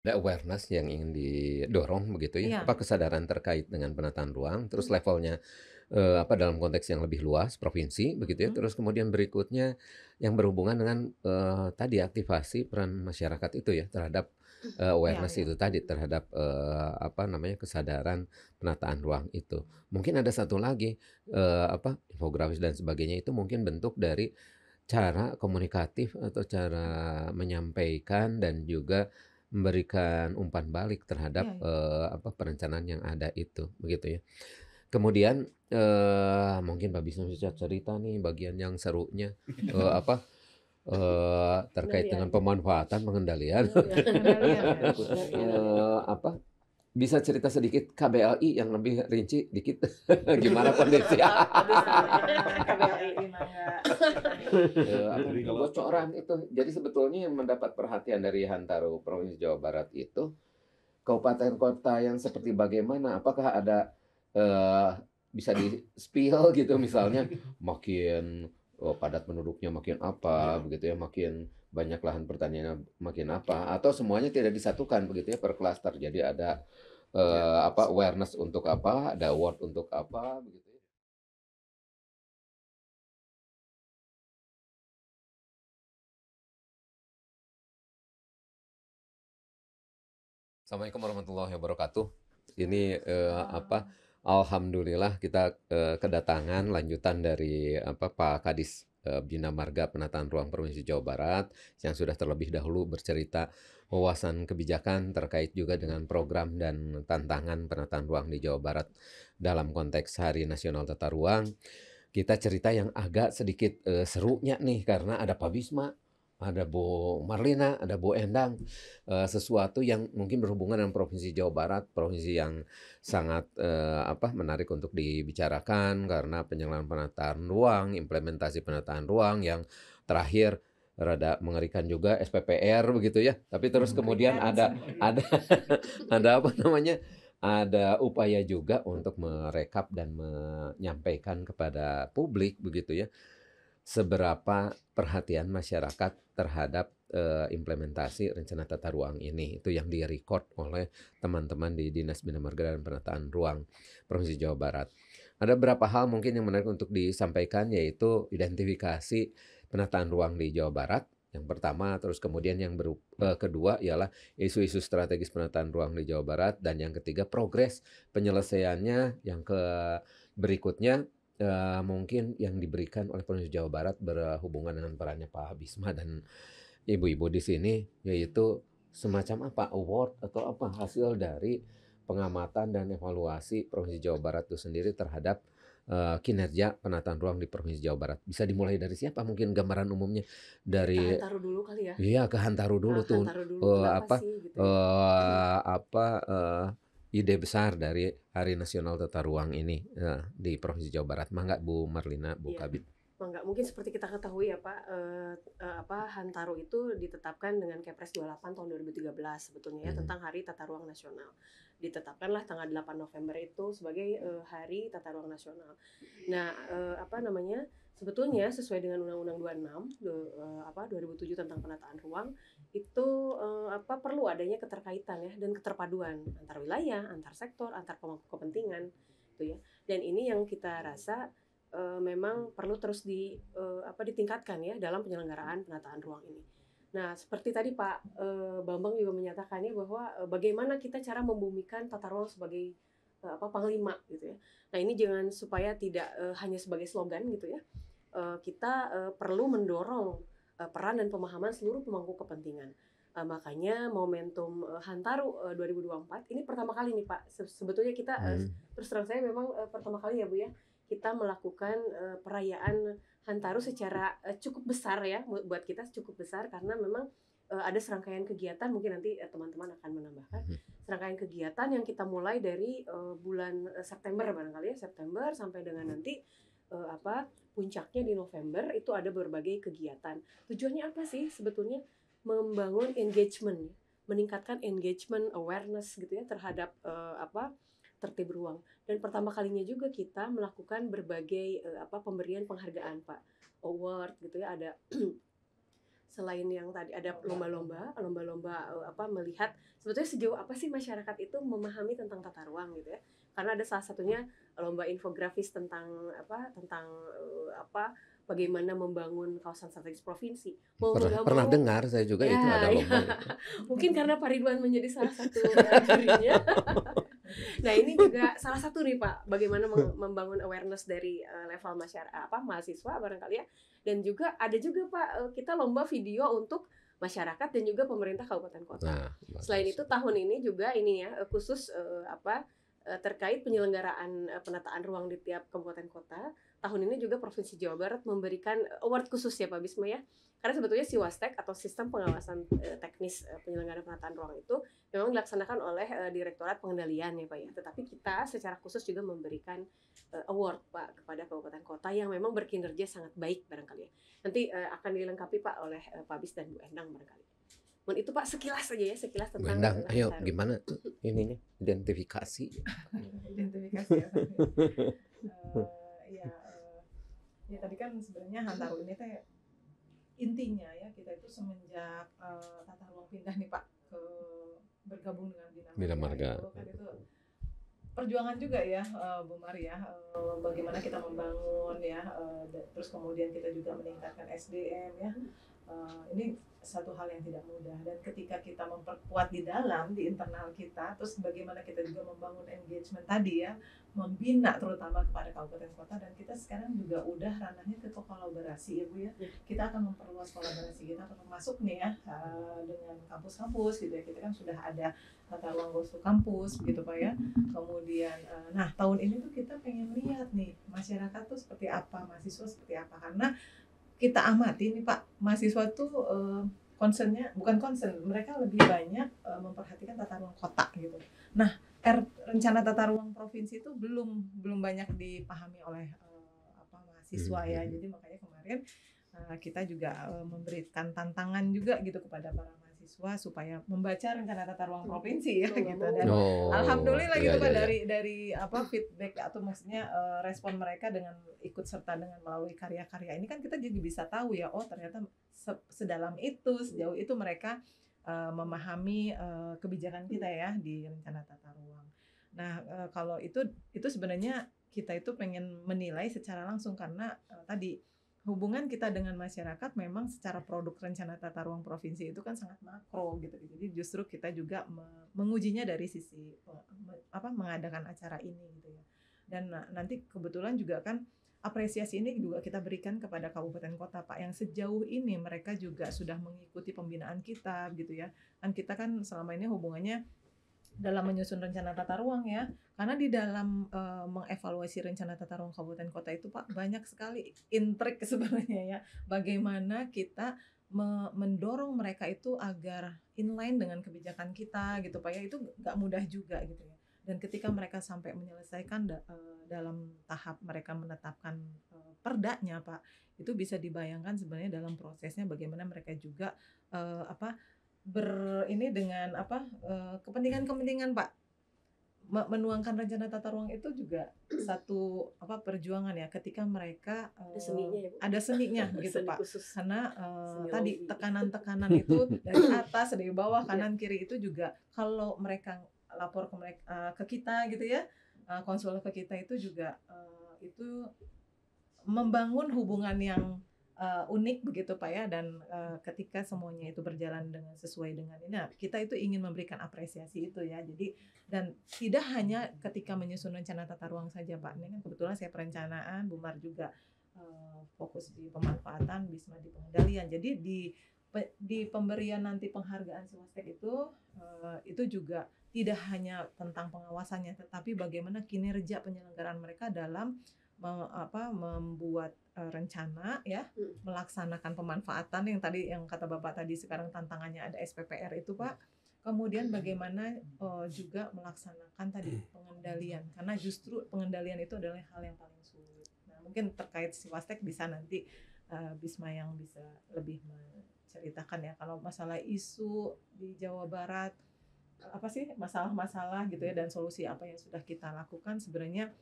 Ada awareness yang ingin didorong begitu ya, Iya. apa kesadaran terkait dengan penataan ruang, terus Mhm levelnya, apa dalam konteks yang lebih luas provinsi begitu ya, mhm. terus kemudian berikutnya yang berhubungan dengan, tadi aktivasi peran masyarakat itu ya terhadap, Iya awareness iya. itu tadi terhadap, apa namanya, kesadaran penataan ruang itu. Mungkin ada satu lagi, apa, infografis dan sebagainya itu mungkin bentuk dari cara komunikatif atau cara menyampaikan dan juga memberikan umpan balik terhadap, Iya iya. apa, perencanaan yang ada itu, begitu ya. Kemudian, mungkin Mbak bisa bisa cerita nih bagian yang serunya, apa, terkait dengan Pengendalian. pemanfaatan, pengendalian, Pengendalian pengendalian ya, benar ya. apa, bisa cerita sedikit KBLI yang lebih rinci dikit, gimana kondisi? Aduh sampai KBLI. KBLI mangga ceritanya. Apa Jadi namanya, kalau bocoran itu. Jadi sebetulnya yang mendapat perhatian dari Hantaro Provinsi Jawa Barat itu, kabupaten kota yang seperti bagaimana? Apakah ada, eee, bisa di-spill gitu misalnya makin, padat penduduknya makin apa iya, begitu ya, makin banyak lahan pertaniannya makin apa, atau semuanya tidak disatukan begitu ya per klaster. Jadi ada, iya. apa, awareness untuk apa, ada award untuk apa begitu ya. Assalamualaikum warahmatullahi wabarakatuh. Ini, apa, Waalaikumsalam. alhamdulillah kita, kedatangan lanjutan dari, apa, Pak Kadis, Bina Marga Penataan Ruang Provinsi Jawa Barat yang sudah terlebih dahulu bercerita wawasan kebijakan terkait juga dengan program dan tantangan penataan ruang di Jawa Barat dalam konteks Hari Nasional Tata Ruang. Kita cerita yang agak sedikit, serunya nih karena ada Pak Bisma, ada Bu Marlina, ada Bu Endang, sesuatu yang mungkin berhubungan dengan Provinsi Jawa Barat, provinsi yang sangat, apa, menarik untuk dibicarakan karena penyelenggaraan penataan ruang, implementasi penataan ruang yang terakhir rada mengerikan juga SPPR begitu ya. Tapi terus kemudian Mengerikan sih. ada ada apa namanya, ada upaya juga untuk merekap dan menyampaikan kepada publik begitu ya, seberapa perhatian masyarakat terhadap, implementasi rencana tata ruang ini. Itu yang di-record oleh teman-teman di Dinas Bina Marga dan Penataan Ruang Provinsi Jawa Barat. Ada beberapa hal mungkin yang menarik untuk disampaikan, yaitu identifikasi penataan ruang di Jawa Barat, yang pertama, terus kemudian yang kedua ialah isu-isu strategis penataan ruang di Jawa Barat, dan yang ketiga progres penyelesaiannya, yang berikutnya, mungkin yang diberikan oleh Provinsi Jawa Barat berhubungan dengan perannya Pak Bisma dan ibu-ibu di sini, yaitu semacam apa, award atau apa, hasil dari pengamatan dan evaluasi Provinsi Jawa Barat itu sendiri terhadap, kinerja penataan ruang di Provinsi Jawa Barat. Bisa dimulai dari siapa mungkin gambaran umumnya? Kita Dari Hantaro dulu kali ya. iya, ke Hantaro dulu tuh, Hantaro dulu kenapa apa, sih gitu ya. apa, ide besar dari Hari Nasional Tata Ruang ini, di Provinsi Jawa Barat. Mangga Bu Marlina, Bu Iya. Kabid. Mangga, mungkin seperti kita ketahui ya Pak, apa, Hantaro itu ditetapkan dengan Kepres 28 tahun 2013 sebetulnya ya, Mhm, tentang Hari Tata Ruang Nasional. Ditetapkanlah tanggal 8 November itu sebagai, Hari Tata Ruang Nasional. Nah, apa namanya, sebetulnya sesuai dengan Undang-Undang 26 apa, 2007 tentang penataan ruang, itu, apa, perlu adanya keterkaitan ya dan keterpaduan antar wilayah, antar sektor, antar pemangku kepentingan, gitu ya. Dan ini yang kita rasa memang perlu terus apa, ditingkatkan ya dalam penyelenggaraan penataan ruang ini. Nah, seperti tadi Pak, Bambang juga menyatakannya bahwa, bagaimana kita cara membumikan tata ruang sebagai, apa, panglima gitu ya. Nah, ini jangan supaya tidak, hanya sebagai slogan gitu ya, kita, perlu mendorong, peran dan pemahaman seluruh pemangku kepentingan. Makanya momentum, Hantaru, 2024 ini pertama kali nih Pak, sebetulnya kita, mhm, terus terang saya memang, pertama kali ya Bu ya, kita melakukan, perayaan Hantaru secara, cukup besar ya, buat kita cukup besar karena memang, ada serangkaian kegiatan mungkin nanti, teman-teman akan menambahkan, mhm. serangkaian kegiatan yang kita mulai dari, bulan, September barangkali ya, September sampai dengan nanti, apa, puncaknya di November itu ada berbagai kegiatan. Tujuannya apa sih sebetulnya? Membangun engagement, meningkatkan engagement, awareness gitu ya terhadap, apa, tertib ruang. Dan pertama kalinya juga kita melakukan berbagai, apa, pemberian penghargaan, Pak. Award gitu ya, ada selain yang tadi ada lomba-lomba melihat sebetulnya sejauh apa sih masyarakat itu memahami tentang tata ruang gitu ya. Karena ada salah satunya lomba infografis tentang bagaimana membangun kawasan strategis provinsi. Mau nggak Pernah mau, dengar saya juga itu ya, ada ya. lomba itu. Mungkin karena Pak Ridwan menjadi salah satu jurinya. Nah ini juga salah satu nih Pak, bagaimana membangun awareness dari level mahasiswa barangkali ya. Dan juga ada juga Pak, kita lomba video untuk masyarakat dan juga pemerintah kabupaten kota. Nah, Selain itu tahun ini juga ini ya khusus terkait penyelenggaraan penataan ruang di tiap kabupaten kota. Tahun ini juga Provinsi Jawa Barat memberikan award khusus ya Pak Bisma ya. Karena sebetulnya Siwastek atau Sistem Pengawasan Teknis Penyelenggaraan Penataan Ruang itu memang dilaksanakan oleh Direktorat Pengendalian ya Pak ya. Tetapi kita secara khusus juga memberikan award Pak kepada kabupaten kota yang memang berkinerja sangat baik barangkali ya. Nanti akan dilengkapi Pak oleh Pak Bis dan Bu Endang barangkali. Itu Pak sekilas saja ya, sekilas Bu tentang Endang, ayo gimana tuh ininya identifikasi. Identifikasi ya. Ya tadi kan sebenarnya Hantaru ini teh intinya ya kita itu semenjak tata ruang pindah nih Pak ke bergabung dengan Bina Marga itu kan itu perjuangan juga ya Bu Mari ya, bagaimana kita membangun ya, terus kemudian kita juga meningkatkan SDM ya. Ini satu hal yang tidak mudah, dan ketika kita memperkuat di internal kita, terus bagaimana kita juga membangun engagement tadi ya, membina terutama kepada kabupaten kota, dan kita sekarang juga udah ranahnya ke kolaborasi ya Bu ya. Kita akan memperluas kolaborasi kita termasuk nih ya dengan kampus-kampus gitu ya. Kita kan sudah ada tata ruang Goes to Kampus begitu Pak ya. Kemudian nah tahun ini tuh kita pengen lihat nih masyarakat tuh seperti apa, mahasiswa seperti apa, karena kita amati nih Pak, mahasiswa tuh mereka lebih banyak memperhatikan tata ruang kota gitu. Nah, rencana tata ruang provinsi itu belum banyak dipahami oleh mahasiswa ya. Jadi makanya kemarin kita juga memberikan tantangan juga gitu kepada para mahasiswa supaya membaca rencana tata ruang provinsi ya gitu. Dan alhamdulillah gitu Pak dari feedback atau maksudnya respon mereka dengan ikut serta dengan melalui karya-karya ini kan kita jadi bisa tahu ya, oh ternyata sedalam itu, sejauh itu mereka memahami kebijakan kita ya di rencana tata ruang. Nah, kalau itu sebenarnya kita itu pengen menilai secara langsung karena tadi hubungan kita dengan masyarakat memang secara produk rencana tata ruang provinsi itu kan sangat makro gitu. Jadi justru kita juga mengujinya dari sisi mengadakan acara ini gitu ya. Dan nanti kebetulan juga kan apresiasi ini juga kita berikan kepada kabupaten kota Pak yang sejauh ini mereka juga sudah mengikuti pembinaan kita gitu ya. Kan kita kan selama ini hubungannya dalam menyusun rencana tata ruang ya, karena di dalam mengevaluasi rencana tata ruang kabupaten kota itu Pak banyak sekali intrik sebenarnya ya, bagaimana kita mendorong mereka itu agar inline dengan kebijakan kita gitu Pak ya, itu nggak mudah juga gitu ya. Dan ketika mereka sampai menyelesaikan dalam tahap mereka menetapkan perdanya Pak, itu bisa dibayangkan sebenarnya dalam prosesnya bagaimana mereka juga dengan kepentingan Pak, menuangkan rencana tata ruang itu juga satu perjuangan ya ketika mereka ada seninya gitu Pak, karena tadi tekanan itu dari atas dari bawah kanan kiri itu juga kalau mereka lapor ke kita gitu ya, konsul ke kita itu juga itu membangun hubungan yang unik begitu Pak ya, dan ketika semuanya itu berjalan dengan sesuai dengan ini, kita itu ingin memberikan apresiasi itu ya. Jadi dan tidak hanya ketika menyusun rencana tata ruang saja Pak, ini kan kebetulan saya perencanaan, Bu Mar juga fokus di pemanfaatan, Bisma di pengendalian. Jadi di pemberian nanti penghargaan Siwastek itu juga tidak hanya tentang pengawasannya, tetapi bagaimana kinerja penyelenggaraan mereka dalam membuat rencana ya, melaksanakan pemanfaatan yang kata Bapak tadi, sekarang tantangannya ada SPPR itu Pak. Kemudian bagaimana juga melaksanakan tadi pengendalian, karena justru pengendalian itu adalah hal yang paling sulit. Nah, mungkin terkait Siwastek bisa nanti Bisma yang bisa lebih menceritakan ya, kalau masalah isu di Jawa Barat apa sih masalah-masalah gitu ya, dan solusi apa yang sudah kita lakukan sebenarnya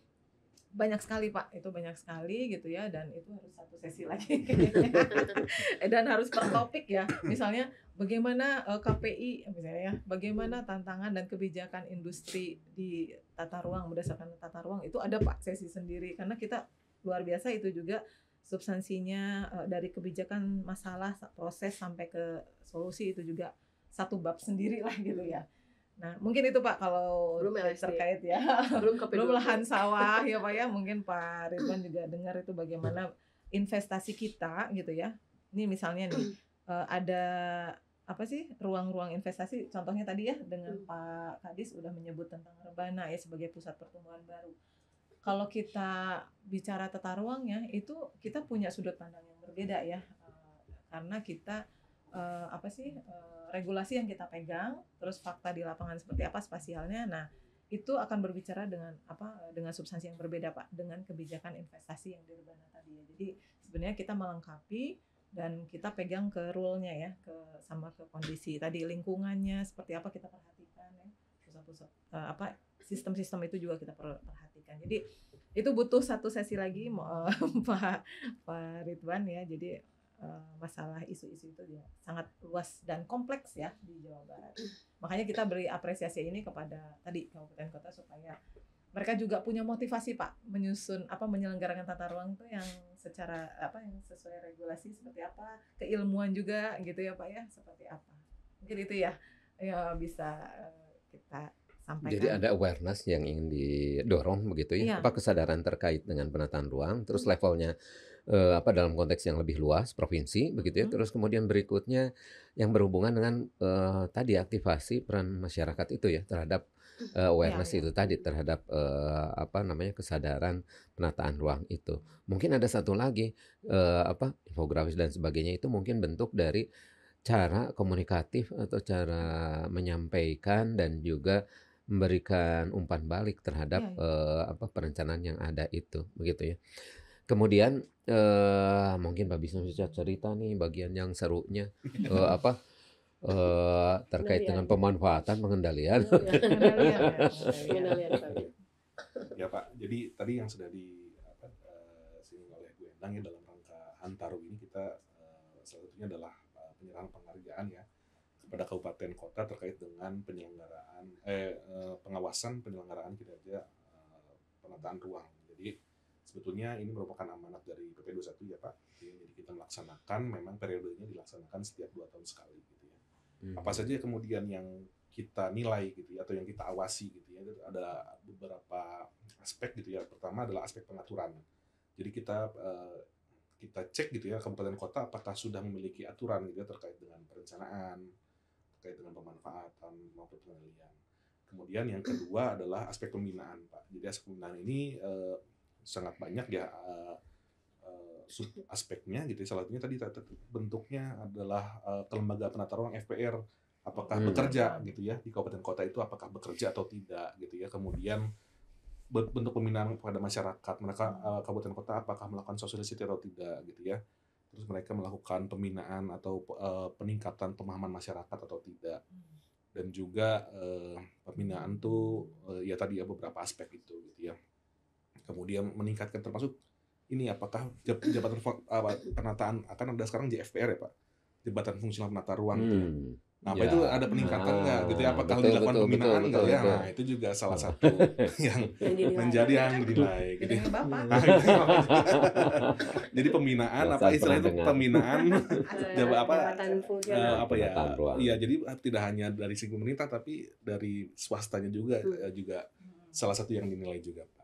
banyak sekali Pak, itu banyak sekali gitu ya, dan itu harus satu sesi lagi dan harus per topik ya. Misalnya bagaimana KPI misalnya ya, bagaimana tantangan dan kebijakan industri di tata ruang berdasarkan tata ruang, itu ada Pak sesi sendiri karena kita luar biasa itu juga substansinya, dari kebijakan masalah proses sampai ke solusi itu juga satu bab sendiri lah gitu ya. Nah, mungkin itu Pak kalau Belum LSD. terkait ya. Belum KP20. Belum lahan sawah ya Pak ya. Mungkin Pak Ridwan juga dengar itu bagaimana investasi kita gitu ya. Ini misalnya nih ada apa sih ruang-ruang investasi, contohnya tadi ya dengan Pak Kadis udah menyebut tentang Rebana ya sebagai pusat pertumbuhan baru. Kalau kita bicara tata ruangnya itu kita punya sudut pandang yang berbeda ya, karena kita regulasi yang kita pegang, terus fakta di lapangan seperti apa spasialnya. Nah, itu akan berbicara dengan substansi yang berbeda Pak, dengan kebijakan investasi yang di Rebana tadi ya. Jadi sebenarnya kita melengkapi dan kita pegang ke rule-nya ya, sama ke kondisi tadi lingkungannya seperti apa kita perhatikan ya. Pusat-pusat sistem-sistem itu juga kita perhatikan. Jadi itu butuh satu sesi lagi Pak Ridwan ya. Jadi masalah isu-isu itu ya sangat luas dan kompleks ya di Jawa Barat. Makanya kita beri apresiasi ini kepada tadi kabupaten kota supaya mereka juga punya motivasi Pak menyelenggarakan tata ruang itu yang secara yang sesuai regulasi seperti apa, keilmuan juga gitu ya Pak ya, seperti apa. Mungkin itu ya bisa kita sampaikan. Jadi ada awareness yang ingin didorong begitu ya, Iya. kesadaran terkait dengan penataan ruang, terus levelnya dalam konteks yang lebih luas provinsi begitu ya, terus kemudian berikutnya yang berhubungan dengan tadi aktivasi peran masyarakat itu ya terhadap awareness itu tadi terhadap kesadaran penataan ruang itu. Mungkin ada satu lagi infografis dan sebagainya itu mungkin bentuk dari cara komunikatif atau cara menyampaikan dan juga memberikan umpan balik terhadap perencanaan yang ada itu begitu ya. Kemudian mungkin Mbak bisa cerita nih bagian yang serunya terkait dengan pemanfaatan pengendalian. Ya Pak, jadi tadi yang sudah disinggung oleh Bu Endang ya dalam rangka Hantaru ini kita salah satunya adalah penyerahan penghargaan ya kepada kabupaten kota terkait dengan penyelenggaraan pengawasan penyelenggaraan kinerja penataan ruang. Jadi sebetulnya ini merupakan amanat dari PP 21 ya Pak. Jadi kita melaksanakan, memang periodenya dilaksanakan setiap 2 tahun sekali gitu ya. Apa saja kemudian yang kita nilai gitu ya, atau yang kita awasi gitu ya, ada beberapa aspek gitu ya. Pertama adalah aspek pengaturan. Jadi kita cek gitu ya kabupaten kota apakah sudah memiliki aturan gitu ya terkait dengan perencanaan, terkait dengan pemanfaatan maupun pengendalian. Kemudian yang kedua adalah aspek pembinaan Pak. Jadi aspek pembinaan ini sangat banyak ya sub aspeknya gitu. Salah satunya tadi bentuknya adalah kelembagaan penata ruang FPR apakah bekerja gitu ya di kabupaten kota itu, apakah bekerja atau tidak gitu ya. Kemudian bentuk pembinaan kepada masyarakat mereka kabupaten kota apakah melakukan sosialisasi atau tidak gitu ya. Terus mereka melakukan pembinaan atau peningkatan pemahaman masyarakat atau tidak. Dan juga pembinaan tuh ya tadi ya beberapa aspek itu gitu ya. Kemudian meningkatkan termasuk ini apakah jabatan penataan akan ada sekarang JFPR ya Pak, jabatan fungsional penata ruang gitu ya. Nah, apa itu ada peningkatan nggak gitu ya? Apakah dilakukan pembinaan nggak ya? Nah, itu juga salah satu yang menjadi yang dinilai gitu ya. Nah, jadi pembinaan istilahnya itu pembinaan ya jadi tidak hanya dari segi pemerintah tapi dari swastanya juga salah satu yang dinilai juga Pak.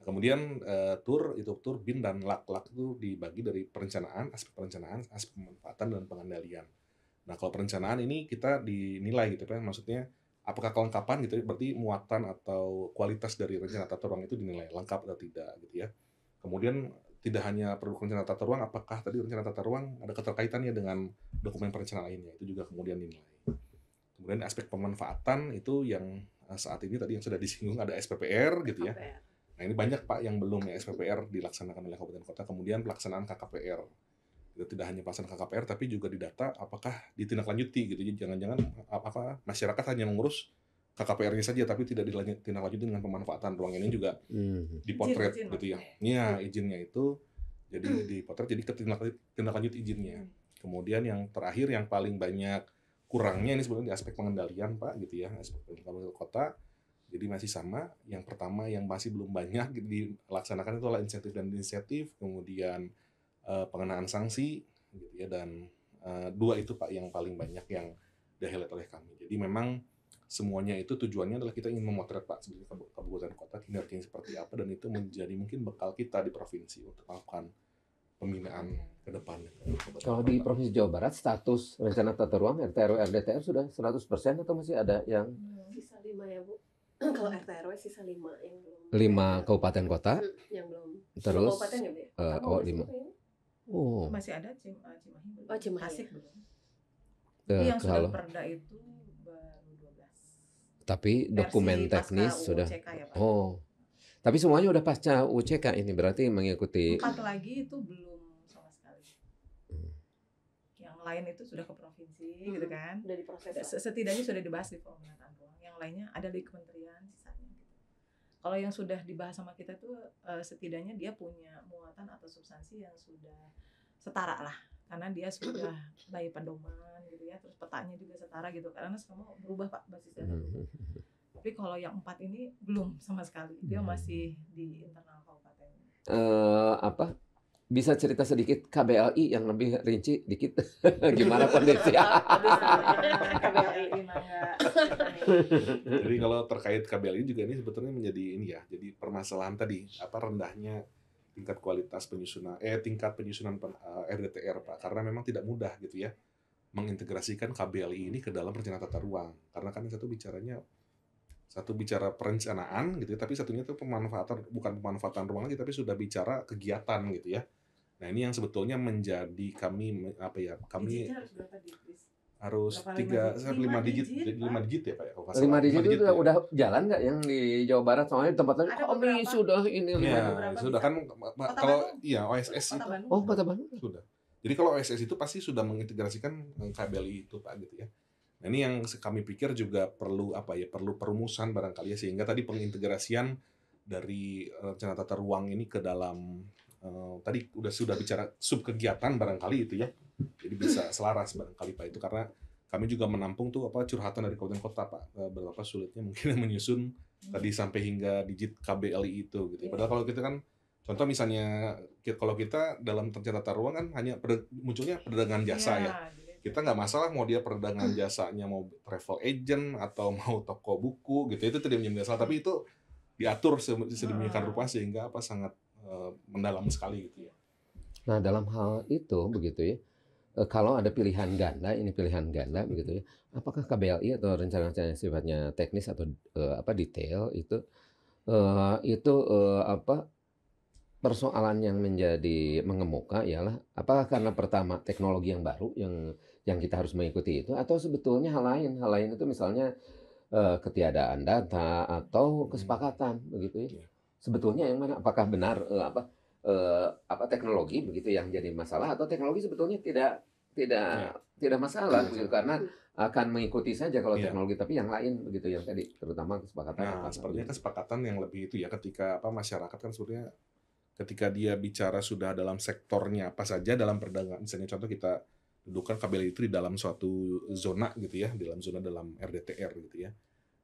Kemudian tur BIN dan LAK itu dibagi dari perencanaan, aspek pemanfaatan dan pengendalian. Nah, kalau perencanaan ini kita dinilai gitu kan, maksudnya apakah kelengkapan gitu, berarti muatan atau kualitas dari rencana tata ruang itu dinilai lengkap atau tidak gitu ya. Kemudian tidak hanya produk rencana tata ruang, apakah tadi rencana tata ruang ada keterkaitannya dengan dokumen perencanaan lainnya, itu juga kemudian dinilai. Kemudian aspek pemanfaatan itu yang saat ini tadi yang sudah disinggung ada SPPR gitu ya. Nah, ini banyak Pak yang belum ya SPPR dilaksanakan oleh kabupaten kota, kemudian pelaksanaan KKPR. Tidak hanya pelaksanaan KKPR tapi juga didata apakah ditindaklanjuti gitu. Jadi jangan-jangan masyarakat hanya mengurus KKPR-nya saja tapi tidak ditindaklanjuti dengan pemanfaatan ruang ini juga Mhm. dipotret Izin gitu ya. maksudnya. Iya, izinnya itu jadi dipotret jadi tindak lanjut izinnya. Kemudian yang terakhir yang paling banyak kurangnya ini sebenarnya di aspek pengendalian Pak gitu ya, aspek pengendalian kota. Jadi masih sama. Yang pertama yang masih belum banyak dilaksanakan itu adalah insentif dan inisiatif, kemudian pengenaan sanksi gitu ya, dan dua itu Pak yang paling banyak yang di-highlight oleh kami. Jadi memang semuanya itu tujuannya adalah kita ingin memotret Pak sebenarnya kabupaten kota kinerjanya seperti apa, dan itu menjadi mungkin bekal kita di provinsi untuk melakukan pembinaan ke depannya. Kalau di Provinsi Jawa Barat status rencana tata ruang RT RW RDTR sudah 100% atau masih ada yang Sisa 5 ya Bu. Kalau RT RW sisa 5 yang belum. 5 kabupaten kota? Yang belum. Terus Kabupaten ya Bu ya? oh 5. Oh, Masih ada Cimahi belum. Oh, Cimahi. Tasik belum. Yang sudah kalau perda itu baru 12. tapi dokumen Versi pasca teknis sudah. UCK ya, Pak. Oh. Tapi semuanya udah pasca UCK ini berarti mengikuti 4 lagi itu belum sama sekali. Hmm. Yang lain itu sudah ke provinsi gitu kan. Udah diproses. Setidaknya sudah dibahas di forum penataan ruang. Yang lainnya ada di kementerian sisanya gitu. Kalau yang sudah dibahas sama kita tuh setidaknya dia punya muatan atau substansi yang sudah setara lah, karena dia sudah bayi pedoman gitu ya, terus petanya juga setara gitu, karena semua berubah Pak basis data. Tapi kalau yang 4 ini belum sama sekali, dia masih di internal kabupaten. apa? Bisa cerita sedikit KBLI yang lebih rinci dikit gimana kondisi? KBLI Mangga. Jadi kalau terkait KBLI juga ini sebetulnya menjadi ini ya, jadi permasalahan tadi apa rendahnya tingkat kualitas penyusunan tingkat penyusunan RDTR Pak, karena memang tidak mudah gitu ya mengintegrasikan KBLI ini ke dalam perencanaan tata ruang, karena kan satu bicara perencanaan gitu ya, tapi satunya itu bukan pemanfaatan ruang lagi, tapi sudah bicara kegiatan gitu ya. Nah ini yang sebetulnya menjadi kami Digitnya harus berapa digit? harus Berapa, 5 digit Pak? 5 digit ya Pak ya, kalau nggak 5 salah. digit 5 itu ya. udah jalan nggak yang di Jawa Barat, soalnya tempatnya Ada kami beberapa. sudah ini Ya, beberapa sudah bisa. kan kalau iya OSS Kota itu Bandung. Oh, Kota Bandung. sudah. Jadi kalau OSS itu pasti sudah mengintegrasikan KBLI itu Pak gitu ya. Nah, ini yang kami pikir juga perlu perlu perumusan barangkali ya, sehingga tadi pengintegrasian dari rencana tata ruang ini ke dalam tadi sudah bicara sub kegiatan barangkali itu ya. Jadi bisa selaras barangkali Pak itu, karena kami juga menampung tuh curhatan dari kabupaten kota Pak, berapa sulitnya mungkin menyusun tadi sampai hingga digit KBLI itu gitu ya. Padahal kalau kita kan contoh misalnya kalau kita dalam rencana tata ruang kan hanya munculnya perdagangan jasa ya. Kita nggak masalah mau dia perdagangan jasanya mau travel agent atau mau toko buku gitu, itu tidak menjadi masalah, tapi itu diatur sedemikian rupa sehingga sangat mendalam sekali gitu ya. Nah, dalam hal itu begitu ya. Kalau ada pilihan ganda begitu ya. Apakah KBLI atau rencana-rencana yang sifatnya teknis atau detail itu persoalan yang menjadi mengemuka ialah apakah karena pertama teknologi yang baru yang kita harus mengikuti itu, atau sebetulnya hal lain itu misalnya ketiadaan data atau kesepakatan begitu ya. Sebetulnya yang mana? Apakah benar teknologi begitu yang jadi masalah, atau teknologi sebetulnya tidak masalah begitu, karena akan mengikuti saja kalau teknologi, tapi yang lain begitu yang tadi terutama kesepakatan. Nah, sepertinya kesepakatan yang lebih itu ya, ketika masyarakat kan sebenarnya ketika dia bicara sudah dalam sektornya apa saja dalam perdagangan, misalnya contoh kita dudukan KBLI itu di dalam suatu zona gitu ya, dalam RDTR gitu ya.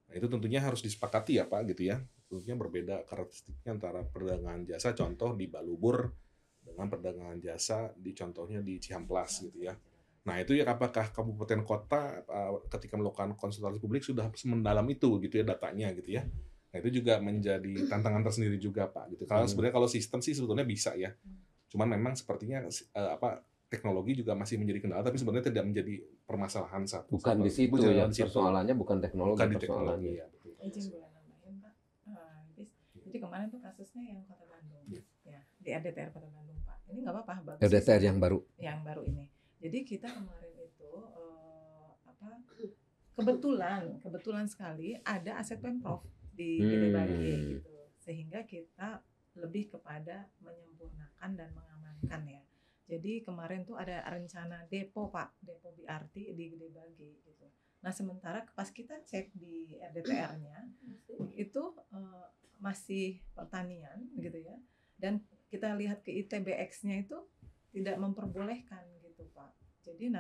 Nah, itu tentunya harus disepakati ya Pak gitu ya. Tentunya berbeda karakteristiknya antara perdagangan jasa contoh di Balubur dengan perdagangan jasa contohnya di Cihamplas gitu ya. Nah, itu ya apakah kabupaten kota ketika melakukan konsultasi publik sudah mendalam itu gitu ya datanya gitu ya. Nah, itu juga menjadi tantangan tersendiri juga Pak gitu. Kalau sebenarnya kalau sistem sih sebetulnya bisa ya. Cuman memang sepertinya teknologi juga masih menjadi kendala, tapi sebenarnya tidak menjadi permasalahan satu. Bukan di situ ya persoalannya, bukan teknologi bukan di persoalannya. teknologi ya. Betul. Izin boleh nambahin Pak. Jadi kemarin tuh kasusnya yang Kota Bandung, ya di RDTR Kota Bandung Pak. Ini nggak apa-apa, bagus. RDTR yang baru. Yang baru ini. Jadi kita kemarin itu kebetulan sekali ada aset Pemprov di Gede Bage gitu, sehingga kita lebih kepada menyempurnakan dan mengamankan ya. Jadi kemarin tuh ada rencana depo Pak, depo BRT di Gede Bage gitu. Nah, sementara pas kita cek di RDTR-nya itu masih pertanian gitu ya. Dan kita lihat ke ITBX-nya itu tidak memperbolehkan gitu, Pak. Jadi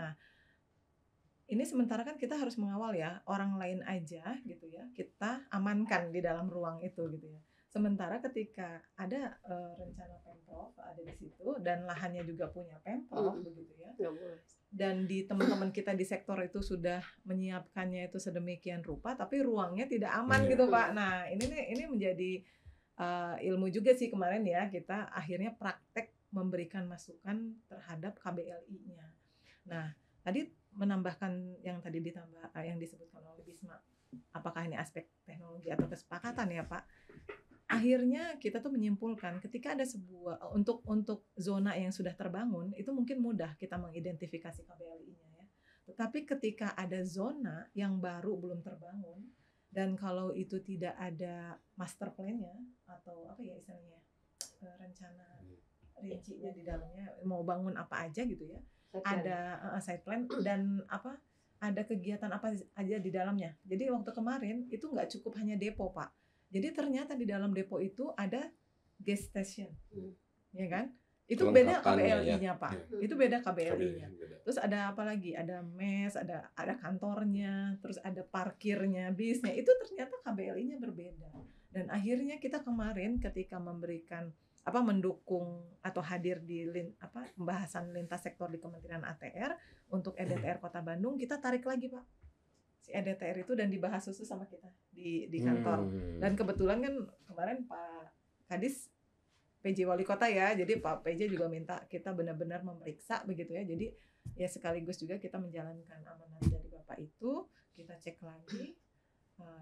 ini sementara kan kita harus mengawal ya, orang lain aja gitu ya, kita amankan di dalam ruang itu gitu ya. Sementara ketika ada rencana Pemprov ada di situ dan lahannya juga punya Pemprov begitu ya. Nggak boleh. Dan di teman-teman kita di sektor itu sudah menyiapkannya itu sedemikian rupa, tapi ruangnya tidak aman gitu Pak. Nah ini menjadi ilmu juga sih kemarin ya, kita akhirnya praktek memberikan masukan terhadap KBLI-nya. Nah tadi menambahkan yang tadi yang disebutkan oleh Bisma, apakah ini aspek teknologi atau kesepakatan ya Pak? Akhirnya kita tuh menyimpulkan ketika ada sebuah untuk zona yang sudah terbangun itu mungkin mudah kita mengidentifikasi KBLI-nya ya. Tetapi ketika ada zona yang baru belum terbangun dan kalau itu tidak ada master plan-nya atau apa ya istilahnya rencana rincinya di dalamnya mau bangun apa aja gitu ya. Ada site plan dan ada kegiatan apa aja di dalamnya. Jadi waktu kemarin itu nggak cukup hanya depo Pak. Jadi ternyata di dalam depo itu ada gas station, ya kan? Itu beda KBLI-nya Pak. Itu beda KBLI-nya. Terus ada apa lagi? Ada mes, ada kantornya, terus ada parkirnya, bisnya. Itu ternyata KBLI-nya berbeda. Dan akhirnya kita kemarin ketika memberikan mendukung atau hadir di pembahasan lintas sektor di Kementerian ATR untuk EDTR Kota Bandung, kita tarik lagi Pak si EDTR itu dan dibahas khusus sama kita di kantor. Dan kebetulan kan kemarin Pak Kadis PJ Wali Kota ya, jadi Pak PJ juga minta kita benar-benar memeriksa begitu ya. Jadi ya sekaligus juga kita menjalankan amanat dari Bapak itu, kita cek lagi.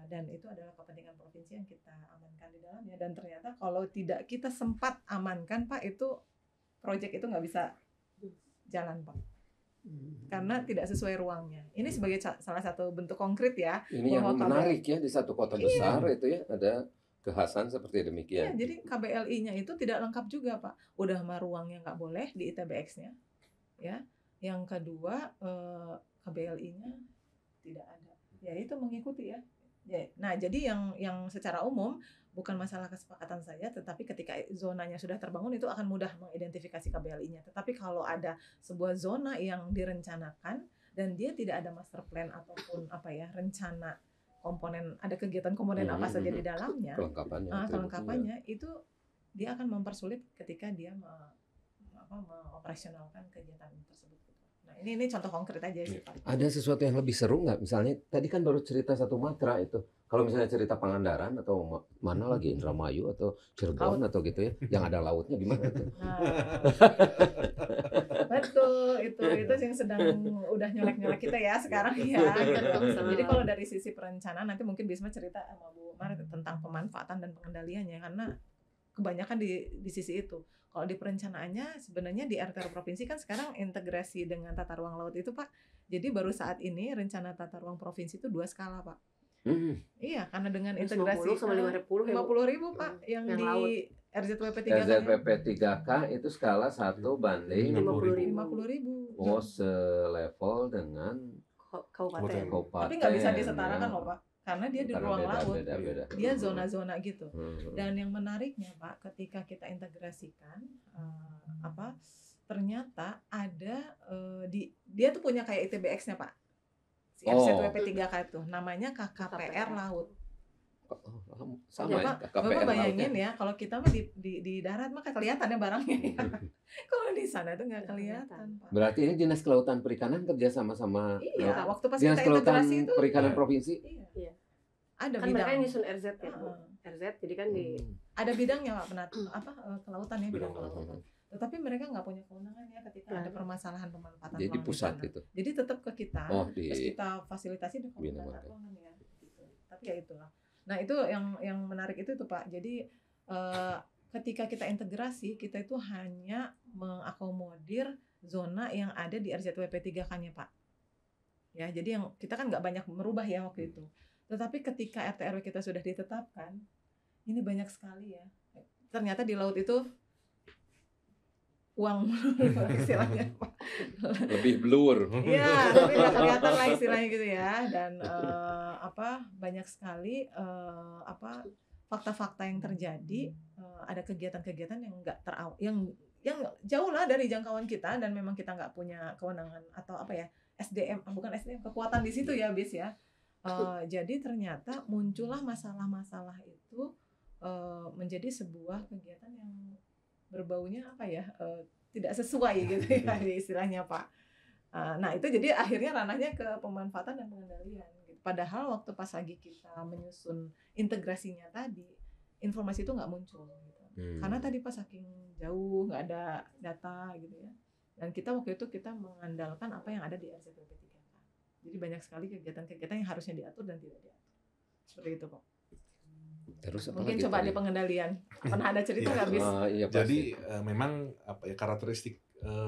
Dan itu adalah kepentingan provinsi yang kita amankan di dalamnya. Dan ternyata kalau tidak kita sempat amankan Pak, itu proyek itu nggak bisa jalan Pak, karena tidak sesuai ruangnya. Ini sebagai salah satu bentuk konkret ya. Ini yang menarik ya, di satu kota besar itu ya ada kekhasan seperti demikian. Iya, jadi KBLI-nya itu tidak lengkap juga Pak. Udah mah ruangnya nggak boleh di ITBX-nya, ya. Yang kedua KBLI-nya tidak ada. Ya itu mengikuti ya. Nah jadi yang secara umum bukan masalah kesepakatan saja, tetapi ketika zonanya sudah terbangun itu akan mudah mengidentifikasi KBLI-nya. Tetapi kalau ada sebuah zona yang direncanakan dan dia tidak ada master plan ataupun rencana komponen, ada kegiatan komponen apa saja di dalamnya, kelengkapannya itu dia akan mempersulit ketika dia mengoperasionalkan kegiatan tersebut. Nah ini contoh konkret aja sih Pak. Ada sesuatu yang lebih seru nggak? Misalnya tadi kan baru cerita Satu Matra itu. Kalau misalnya cerita Pangandaran atau mana lagi Indramayu atau Cirebon atau gitu ya, yang ada lautnya gimana tuh? Nah, betul itu yang sedang udah nyolek kita ya sekarang ya. Jadi kalau dari sisi perencanaan nanti mungkin Bisma cerita sama Bu Mar tentang pemanfaatan dan pengendaliannya karena kebanyakan di sisi itu. Kalau di perencanaannya sebenarnya di RTR provinsi kan sekarang integrasi dengan tata ruang laut itu Pak. Jadi baru saat ini rencana tata ruang provinsi itu 2 skala Pak. Iya, karena dengan integrasi 50.000 Pak yang di laut. RZWP 3K. RZWP 3K itu skala 1:50.000. Oh, selevel dengan kabupaten. Tapi nggak bisa disetarakan loh Pak. Karena dia di ruang laut, dia zona-zona gitu. Dan yang menariknya Pak, ketika kita integrasikan, ternyata ada dia tuh punya kayak ITBX-nya Pak, si RZWP 3K itu, namanya KKPR Laut. Sama ya, Bapak bayangin ya, kalau kita mah di darat mah kelihatan ya barangnya ya. Kalau di sana itu nggak kelihatan Pak. Berarti ini Dinas Kelautan Perikanan kerja sama-sama. Iya, waktu pas Dinas kita Kelautan integrasi itu Perikanan Provinsi. Iya. Ada kan bidang. mereka nyusun RZ ya Bu. RZ jadi kan ada bidangnya Pak, kelautan ya, bidang kelautan. Tetapi mereka nggak punya kewenangan ya ketika ada permasalahan pemanfaatan. Jadi pusat itu. Jadi tetap ke kita. Terus kita fasilitasi di komunitas keuangan ya. Gitu. Tapi ya itulah. Nah itu yang menarik itu tuh Pak. Jadi ketika kita integrasi, kita itu hanya mengakomodir zona yang ada di RZWP 3K-nya Pak. Ya, jadi yang kita kan nggak banyak merubah ya waktu itu. Tetapi ketika RT/RW kita sudah ditetapkan, ini banyak sekali ya. Ternyata di laut itu uang istilahnya Pak. Lebih blur. Iya, tapi nggak kelihatan lah istilahnya gitu ya. Dan banyak sekali fakta-fakta yang terjadi, ada kegiatan-kegiatan yang nggak yang jauh lah dari jangkauan kita, dan memang kita nggak punya kewenangan atau bukan SDM, kekuatan di situ ya Bis ya. Jadi ternyata muncullah masalah-masalah itu menjadi sebuah kegiatan yang berbaunya tidak sesuai gitu ya istilahnya Pak. Nah itu jadi akhirnya ranahnya ke pemanfaatan dan pengendalian gitu. Padahal waktu pas lagi kita menyusun integrasinya tadi, informasi itu nggak muncul gitu. Karena tadi pas saking jauh nggak ada data gitu ya. Dan waktu itu kita mengandalkan apa yang ada di RZPP 3K. Jadi banyak sekali kegiatan-kegiatan yang harusnya diatur dan tidak diatur. Seperti itu Pak. Terus mungkin coba di pengendalian. Pernah ada cerita nggak Bis? Iya, jadi memang karakteristik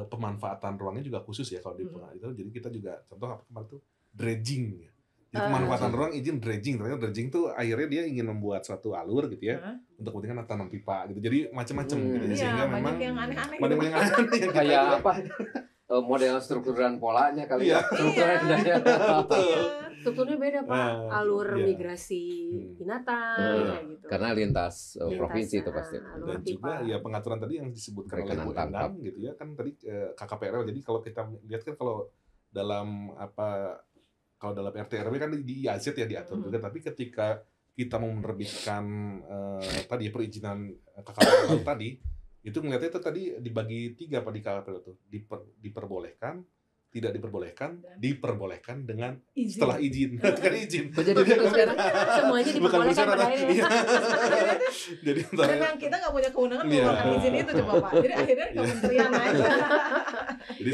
pemanfaatan ruangnya juga khusus ya kalau di itu. Jadi kita juga contoh kemarin tuh dredging ya. Jadi pemanfaatan ruang izin dredging. Ternyata dredging tuh akhirnya dia ingin membuat suatu alur gitu ya untuk kepentingan tanam pipa gitu. Jadi macam-macam gitu. Sehingga memang banyak yang aneh-aneh. banyak yang aneh yang kayak apa? Model struktur dan polanya kali ya. Strukturnya beda Pak, alur migrasi binatang kayak gitu. Karena lintas provinsi itu pasti. Dan juga ya pengaturan tadi yang disebutkan oleh Bu Endang gitu ya, kan tadi KKPRL. Jadi kalau kita lihat kan kalau dalam RT RW kan di IAZ ya diatur juga, tapi ketika kita mau menerbitkan tadi perizinan KKPRL tadi, itu ngeliatnya itu tadi dibagi 3 Pak di KKPRL itu, diperbolehkan, tidak diperbolehkan, diperbolehkan dengan setelah izin. Kan izin. Jadi sekarang semuanya diperbolehkan pada akhirnya. Jadi memang kita nggak punya kewenangan mengeluarkan izin itu coba Pak. Jadi akhirnya kementerian aja. Jadi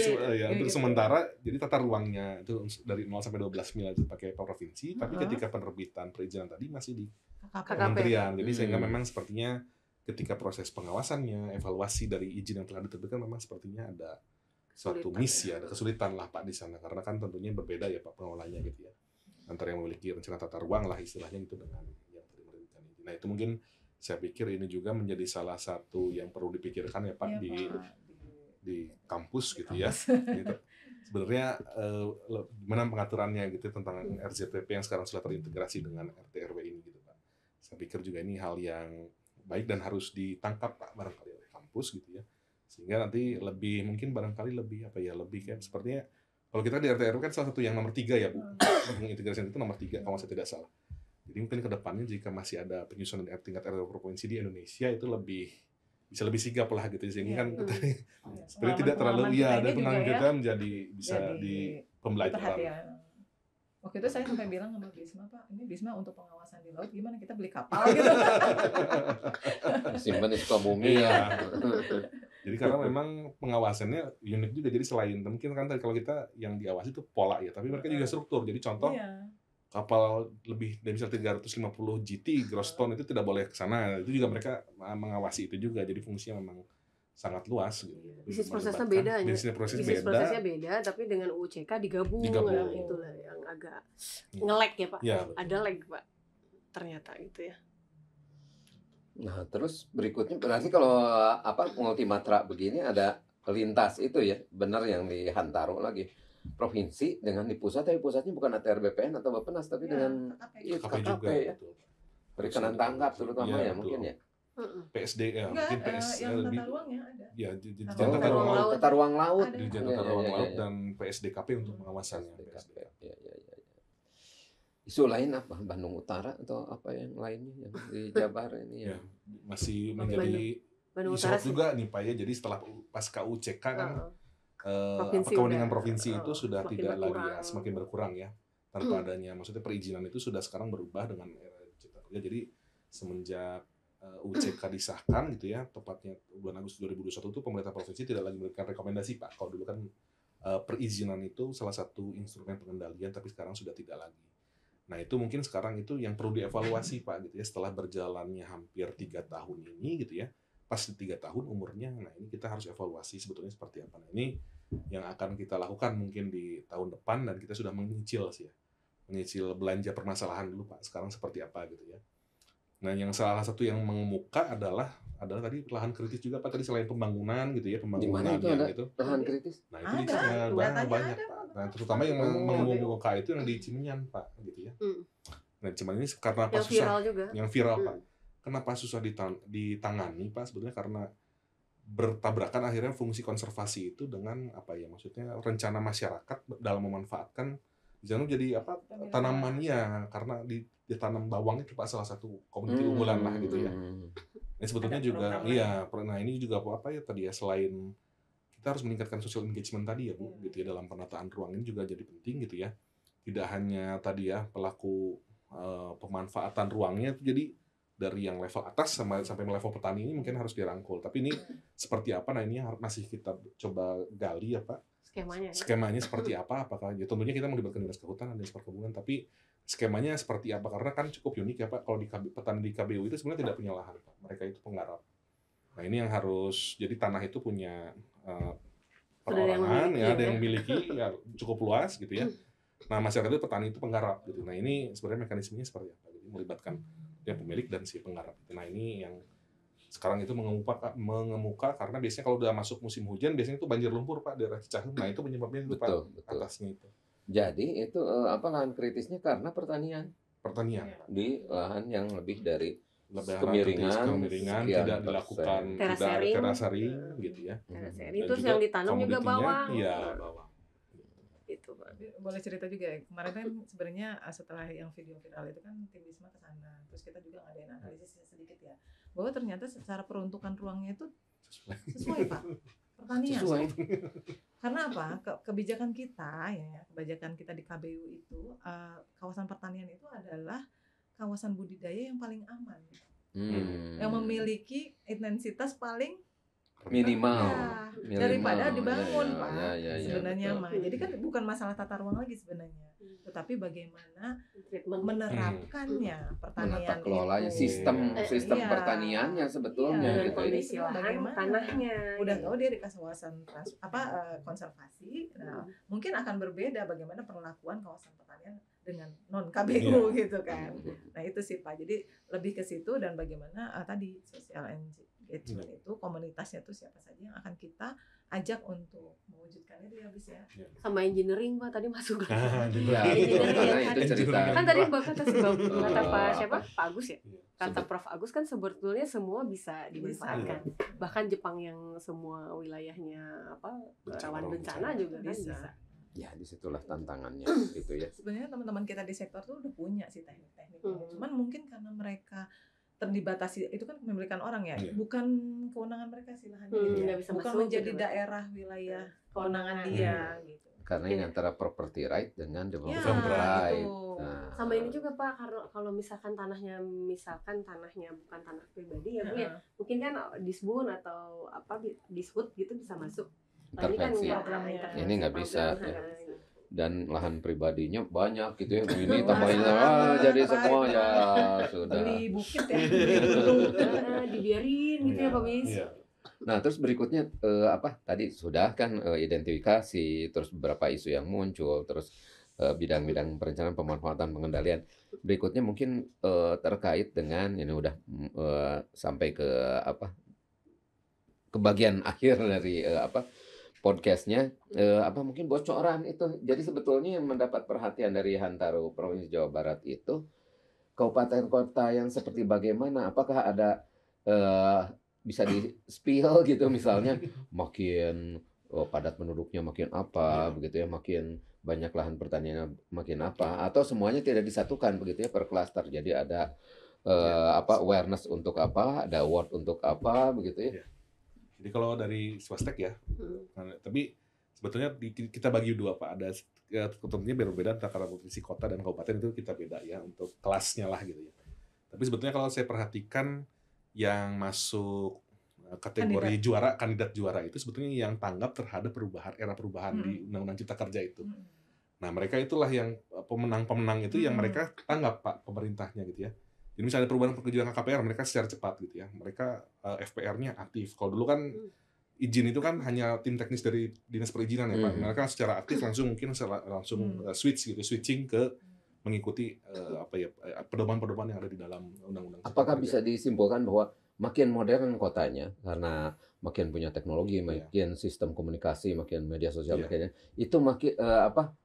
untuk sementara jadi tata ruangnya itu dari 0 sampai 12 mil itu pakai provinsi, tapi ketika penerbitan perizinan tadi masih di kementerian. Jadi sehingga memang sepertinya ketika proses pengawasannya, evaluasi dari izin yang telah diterbitkan memang sepertinya ada suatu misi, ada kesulitan lah Pak di sana, karena kan tentunya berbeda ya Pak pengelolanya gitu ya, antara yang memiliki rencana tata ruang lah istilahnya gitu dengan yang menerbitkan izin. Nah itu mungkin saya pikir ini juga menjadi salah satu yang perlu dipikirkan ya Pak di kampus gitu ya. Gitu. Sebenarnya gimana pengaturannya gitu tentang RZPP yang sekarang sudah terintegrasi dengan RT RW ini gitu Pak. Saya pikir juga ini hal yang baik dan harus ditangkap Pak barangkali oleh kampus gitu ya. Sehingga nanti mungkin barangkali lebih kayak sepertinya kalau kita di RT RW kan salah satu yang nomor 3 ya Bu. Integrasi itu nomor 3 kalau saya tidak salah. Jadi mungkin ke depannya jika masih ada penyusunan tingkat RW provinsi di Indonesia itu bisa lebih sigap lah gitu, sehingga kan sebenarnya tidak terlalu ada pengalaman kita menjadi bisa di pembelajaran. Waktu itu saya sampai bilang sama Bisma, Pak, ini Bisma untuk pengawasan di laut gimana, kita beli kapal gitu. Simpan di Sukabumi ya. Jadi karena memang pengawasannya unik juga, jadi selain mungkin kan kalau kita yang diawasi itu pola ya, tapi mereka juga struktur. Jadi contoh kapal lebih dari misal 350 GT gross ton itu tidak boleh ke sana. Itu juga mereka mengawasi itu juga. Jadi fungsinya memang sangat luas gitu. Bisnis prosesnya beda. Bisnis prosesnya beda, tapi dengan UCK digabung. Itulah yang agak nge-lag ya Pak. Ya, ada lag Pak. Ternyata gitu ya. Nah, terus berikutnya berarti kalau Multimatra begini ada lintas itu ya, benar yang di Hantaro lagi. Provinsi dengan di pusat, tapi pusatnya bukan ATR BPN atau Bappenas, tapi dengan KKP ya. Perikanan tangkap terutama ya mungkin ya. PSD ya, mungkin yang tata ruangnya ada. Ya, tata ruang laut. Di tata ruang laut dan PSDKP untuk pengawasannya. Isu lain apa? Bandung Utara atau apa yang lainnya yang di Jabar ini ya? Masih menjadi isu juga nih Pak ya. Jadi setelah pasca UCK kan kewenangan provinsi itu sudah tidak lagi ya, semakin berkurang ya. Tanpa adanya, maksudnya perizinan itu sudah sekarang berubah dengan era Cipta Kerja. Jadi semenjak UCK disahkan gitu ya, tepatnya bulan Agustus 2021 itu pemerintah provinsi tidak lagi memberikan rekomendasi Pak. Kalau dulu kan perizinan itu salah satu instrumen pengendalian, tapi sekarang sudah tidak lagi. Nah itu mungkin sekarang itu yang perlu dievaluasi Pak gitu ya, setelah berjalannya hampir 3 tahun ini gitu ya, pas 3 tahun umurnya, nah ini kita harus evaluasi sebetulnya seperti apa. Nah ini yang akan kita lakukan mungkin di tahun depan, dan kita sudah menyicil belanja permasalahan dulu Pak, sekarang seperti apa gitu ya. Nah, yang salah satu yang mengemuka adalah tadi lahan kritis juga Pak, tadi selain pembangunan gitu ya, Di mana pembangunan itu yang ada itu. lahan kritis? Nah, itu di Ada, datanya banyak ada, Pak. Pak. Nah, terutama yang mengemuka itu yang di Cimenyan Pak, gitu ya. Nah, cuman ini karena apa Yang susah, viral juga. yang viral Pak. Kenapa susah ditangani Pak? Sebenarnya karena bertabrakan akhirnya fungsi konservasi itu dengan apa ya, maksudnya rencana masyarakat dalam memanfaatkan di sana jadi apa, tanamannya, karena ditanam bawang itu Pak, salah satu komoditi unggulan lah gitu ya. Ini sebetulnya Ada juga program iya, nah ini juga apa ya tadi ya, selain kita harus meningkatkan social engagement tadi ya Bu, gitu ya, dalam penataan ruang ini juga jadi penting gitu ya. Tidak hanya tadi ya pelaku pemanfaatan ruangnya itu, jadi dari yang level atas sampai level petani ini mungkin harus dirangkul. Tapi ini seperti apa? Nah, ini masih kita coba gali ya Pak. Skemanya seperti apa? Apakah ya tentunya kita melibatkan Dinas Kehutanan, Dinas Perkebunan, tapi skemanya seperti apa? Karena kan cukup unik ya Pak, kalau petani di KBU itu sebenarnya tidak punya lahan Pak. Mereka itu penggarap. Nah, ini yang harus, jadi tanah itu punya perorangan ya, ada yang memiliki ya cukup luas gitu ya. Nah, masyarakat itu petani itu penggarap gitu. Nah, ini sebenarnya mekanismenya seperti apa? Jadi melibatkan dia pemilik dan si penggarap. Nah, ini yang sekarang itu mengemuka karena biasanya kalau udah masuk musim hujan biasanya itu banjir lumpur Pak, daerah Cicahem. Nah, itu penyebabnya itu Pak, atasnya itu. Jadi itu apa, lahan kritisnya karena pertanian di lahan yang lebih dari kemiringan tidak dilakukan, terasering gitu ya. Terasering itu yang ditanam juga bawang. Iya, bawang. Itu Pak. Boleh cerita juga ya, kemarin kan sebenarnya setelah yang video viral itu kan tim Bisma ke sana, terus kita juga ngadain analisis sedikit ya, bahwa ternyata secara peruntukan ruangnya itu sesuai Pak, pertanian. Sesuai. Karena apa? Kebijakan kita di KBU itu, kawasan pertanian itu adalah kawasan budidaya yang paling aman, yang memiliki intensitas paling minimal daripada dibangun ya, Pak, sebenarnya mah. Jadi kan bukan masalah tata ruang lagi sebenarnya, tetapi bagaimana menerapkannya pertanian, menata kelolanya, sistem pertaniannya sebetulnya dengan gitu. kondisi lahan, tanahnya. Udah tahu dia dikasih kawasan konservasi. Nah, mungkin akan berbeda bagaimana perlakuan kawasan pertanian dengan non KBU gitu kan. Nah, itu sih Pak. Jadi lebih ke situ, dan bagaimana tadi social engagement itu, komunitasnya itu siapa saja yang akan kita ajak untuk mewujudkan itu ya bis ya. Sama engineering Pak tadi masuk lagi. Itu cerita. Kan tadi Bapak kasih kata Pak Agus ya. Kata Prof Agus kan sebetulnya semua bisa dimanfaatkan. Bahkan Jepang yang semua wilayahnya rawan bencana juga kan bisa. Ya, disitulah tantangannya itu ya. Sebenarnya teman-teman kita di sektor tuh udah punya sih teknik-tekniknya. Cuman mungkin karena mereka terdibatasi, itu kan kepemilikan orang ya, bukan kewenangan mereka sih lahannya, bukan menjadi daerah wilayah kewenangan dia gitu. Karena ini antara property right dengan development right. Nah. Sama ini juga Pak, karena kalau misalkan tanahnya bukan tanah pribadi ya Bu ya, mungkin kan disbun atau dishut gitu bisa masuk. Intervensi. Ini nggak bisa. Dan lahan pribadinya banyak gitu ya, ini tambahin jadi semua ya sudah. Beli bukit ya, dibiarin gitu ya Pak Bis. Nah, terus berikutnya tadi sudah kan identifikasi, terus beberapa isu yang muncul, terus bidang-bidang perencanaan, pemanfaatan, pengendalian. Berikutnya mungkin terkait dengan ini udah sampai ke bagian akhir dari podcastnya, mungkin bocoran itu. Jadi sebetulnya yang mendapat perhatian dari Hantaro Provinsi Jawa Barat itu kabupaten kota yang seperti bagaimana? Apakah ada bisa di-spill gitu, misalnya makin padat penduduknya makin begitu ya, makin banyak lahan pertaniannya makin atau semuanya tidak disatukan begitu ya per klaster. Jadi ada awareness untuk ada award untuk begitu ya. Jadi kalau dari Swastek ya, tapi sebetulnya kita bagi dua Pak, ada tentunya berbeda antara provinsi kota dan kabupaten, itu kita beda ya untuk kelasnya lah gitu ya. Tapi sebetulnya kalau saya perhatikan yang masuk kategori kandidat juara itu sebetulnya yang tanggap terhadap era perubahan di Undang-Undang Cipta Kerja itu. Nah, mereka itulah yang pemenang-pemenang itu yang mereka tanggap Pak, pemerintahnya gitu ya. Jadi misalnya perubahan kebijakan KPR, mereka secara cepat gitu ya. Mereka FPR-nya aktif. Kalau dulu kan izin itu kan hanya tim teknis dari Dinas Perizinan ya Pak. Mereka secara aktif langsung switching ke mengikuti pedoman-pedoman yang ada di dalam undang-undang. Apakah bisa disimpulkan bahwa makin modern kotanya karena makin punya teknologi, makin sistem komunikasi, makin media sosial, makin itu makin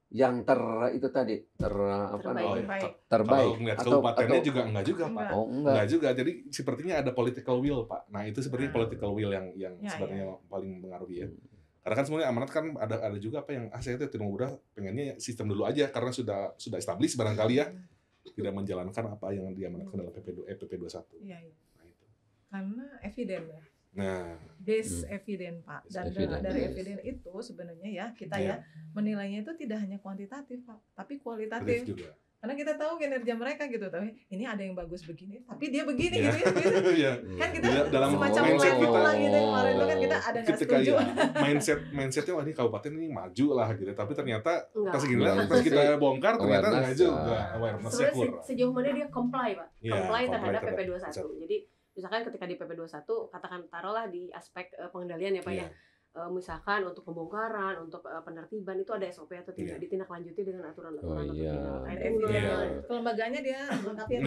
yang terbaik. Kalau ngeliat kabupatennya juga enggak juga, Pak. Oh, enggak juga. Jadi sepertinya ada political will, Pak. Nah, itu sebenarnya political will yang sebenarnya paling mengaruhi ya. Karena kan sebenarnya amanat kan ada juga yang saya itu udah pengennya sistem dulu aja karena sudah established barangkali ya. Tidak menjalankan apa yang diamanatkan dalam PP21. Iya. Nah, itu. Karena eviden ya. Nah, base eviden, Pak. Dan dari eviden itu sebenarnya ya kita ya menilainya itu tidak hanya kuantitatif, Pak, tapi kualitatif juga. Karena kita tahu kinerja mereka gitu, tapi ini ada yang bagus begini, tapi dia begini gitu. Kan kita dalam semacam mindset kita gitu kemarin itu kan kita ada nggak setuju. Mindsetnya wah ini kabupaten ini maju lah gitu, tapi ternyata pas kita bongkar ternyata nggak juga, awareness-nya kurang. Sejauh mana dia comply, Pak? Comply terhadap PP21. Jadi misalkan ketika di PP21 katakan taruhlah di aspek pengendalian ya Pak ya. Misalkan untuk pembongkaran, untuk penertiban itu ada SOP atau tidak ditindaklanjuti dengan aturan-aturan atau tidak. Kelembagaannya dia lengkapnya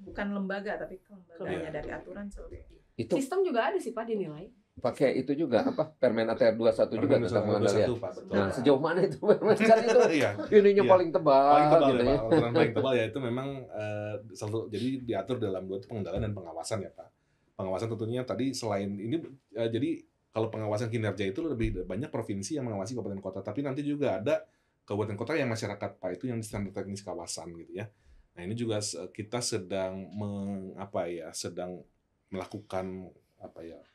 bukan lembaga tapi kelembagaannya dari aturan seperti itu. Sistem juga ada sih Pak dinilai. Pakai itu juga Permen ATR 21 juga tentang pengendalian. Nah, sejauh mana itu Permen itu? Ininya paling tebal gitu ya. Aturan paling tebal ya itu memang jadi diatur dalam dua pengendalian dan pengawasan ya Pak. Pengawasan tentunya tadi selain ini jadi kalau pengawasan kinerja itu lebih banyak provinsi yang mengawasi kabupaten kota, tapi nanti juga ada kabupaten kota yang masyarakat Pak itu yang standar teknis kawasan gitu ya. Nah, ini juga kita sedang sedang melakukan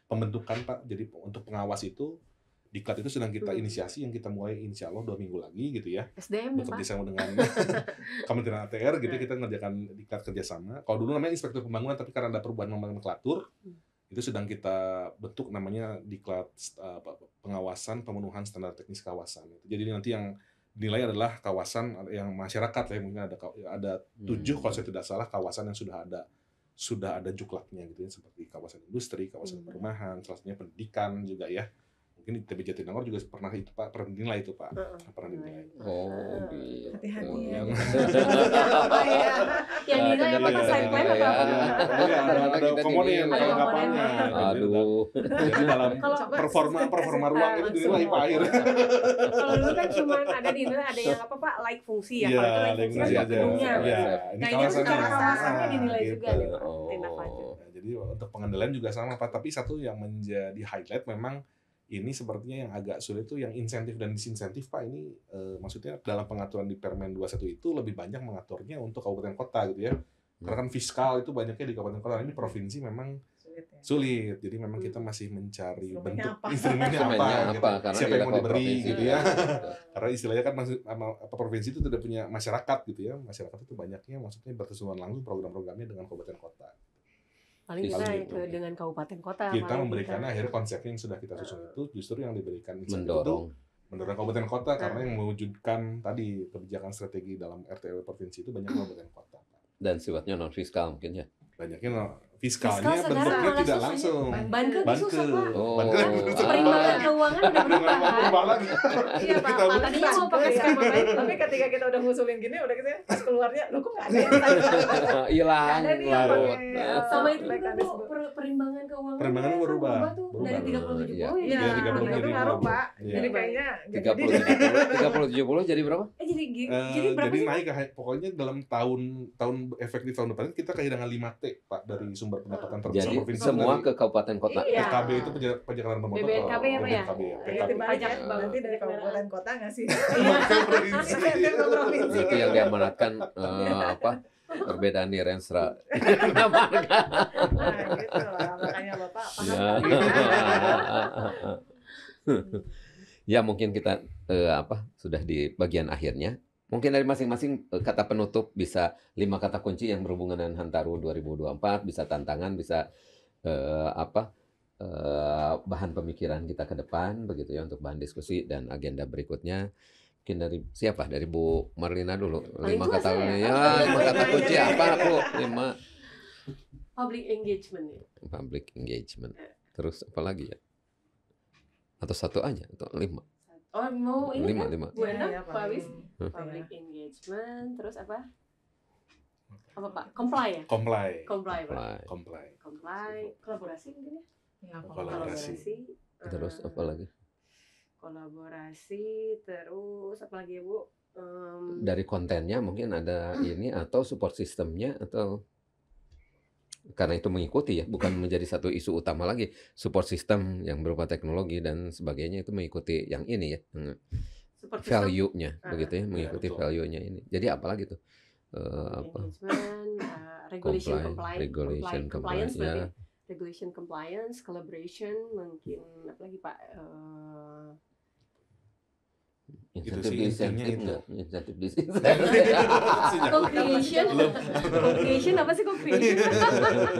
pembentukan Pak. Jadi untuk pengawas itu Diklat itu sedang kita inisiasi yang kita mulai insya Allah 2 minggu lagi gitu ya. SDM bekerja sama dengan Kementerian ATR gitu kita ngerjakan Diklat kerjasama. Kalau dulu namanya Inspektur Pembangunan tapi karena ada perubahan nomenklatur itu sedang kita bentuk namanya Diklat pengawasan pemenuhan standar teknis kawasan. Jadi nanti yang dinilai adalah kawasan yang masyarakat ya, mungkin ada 7 kalau saya tidak salah kawasan yang sudah ada juklatnya gitu ya, seperti kawasan industri, kawasan perumahan, salah satunya pendidikan juga ya. Mungkin di TB Jatinangor juga pernah itu Pak, pernah dinilai itu Pak. Pernah dinilai. Oh, gitu. Hati-hati ya. Yang dinilai apa tuh side plan atau apa? Ada komponen kelengkapannya. Aduh. Jadi dalam performa ruang itu dinilai Pak akhir. Kalau dulu kan cuma ada dinilai ada yang apa Pak, like fungsi ya. Kalau itu like fungsi ada gedungnya. Nah, ini secara kawasannya dinilai juga nih Pak, tindak lanjut. Jadi untuk pengendalian juga sama Pak, tapi satu yang menjadi highlight memang ini sepertinya yang agak sulit itu yang insentif dan disinsentif Pak. Ini maksudnya dalam pengaturan di Permen 21 itu lebih banyak mengaturnya untuk kabupaten kota gitu ya. Karena kan fiskal itu banyaknya di kabupaten kota. Ini provinsi memang sulit. Jadi memang kita masih mencari bentuk instrumennya apa gitu. Siapa yang mau diberi gitu ya. Karena istilahnya kan provinsi itu tidak punya masyarakat gitu ya. Masyarakat itu banyaknya maksudnya bersentuhan langsung program-programnya dengan kabupaten kota. Paling kita dengan kabupaten kota. Kita memberikan akhirnya konsepnya yang sudah kita susun itu justru yang diberikan mendorong kabupaten kota karena yang mewujudkan tadi kebijakan strategi dalam RT provinsi itu banyak kabupaten kota. Dan sifatnya non fiskal mungkin ya. Banyaknya fiskalnya bentuknya tidak langsung. Banke susah Pak. Oh. Perimbangan keuangan udah berubah lagi. Iya Pak, tadinya mau pakai skema baik. Tapi ketika kita udah ngusulin gini, udah kita pas keluarnya, lo kok nggak ada yang hilang. Sama itu Bu, perimbangan keuangan. Perimbangan berubah tuh dari 30-70 ya. Iya, itu ngaruh Pak. Jadi kayaknya 30-70 jadi berapa? Jadi berapa jadi sih? naik pokoknya dalam tahun efektif tahun depan kita kehilangan 5T Pak dari sumber pendapatan terbesar jadi provinsi. semua ke kabupaten kota. PKB itu pajak kendaraan bermotor. BBNKB ya Pak ya? Pajak nanti dari kabupaten kota ngasih. Provinsi. Itu yang diamanatkan perbedaan di Renstra. Nah, gitu lah. Makanya Bapak paham. Ya mungkin kita sudah di bagian akhirnya. Mungkin dari masing-masing kata penutup bisa 5 kata kunci yang berhubungan dengan Hantaru 2024, bisa tantangan, bisa bahan pemikiran kita ke depan begitu ya untuk bahan diskusi dan agenda berikutnya. Mungkin dari siapa? Dari Bu Marlina dulu. 5 kata kunci apa Bu? 5 Public engagement ya. Public engagement. Terus apa lagi ya? Atau 1 aja atau 5? Oh, mau ini kan? 5. Bu Endang, Iya, Pak Wis, paling- public engagement, terus apa? Apa Pak? Comply ya? Comply. Comply Pak. Apply. Comply. Comply, kolaborasi mungkin ya? Ya, Kolaborasi. Terus apa lagi? Kolaborasi, terus apa lagi ya Bu? Dari kontennya mungkin ada ini atau support sistemnya atau karena itu mengikuti ya, bukan menjadi satu isu utama lagi. Support system yang berupa teknologi dan sebagainya itu mengikuti yang ini ya, support system, value-nya begitu ya, mengikuti betul. value-nya ini. Jadi apalagi tuh apa engagement, regulation regulation compliance, ya, berarti regulation compliance, collaboration, mungkin apa lagi Pak? insentif sih intinya itu. enggak, insentif disinsentif. Co-creation, co-creation apa sih co-creation?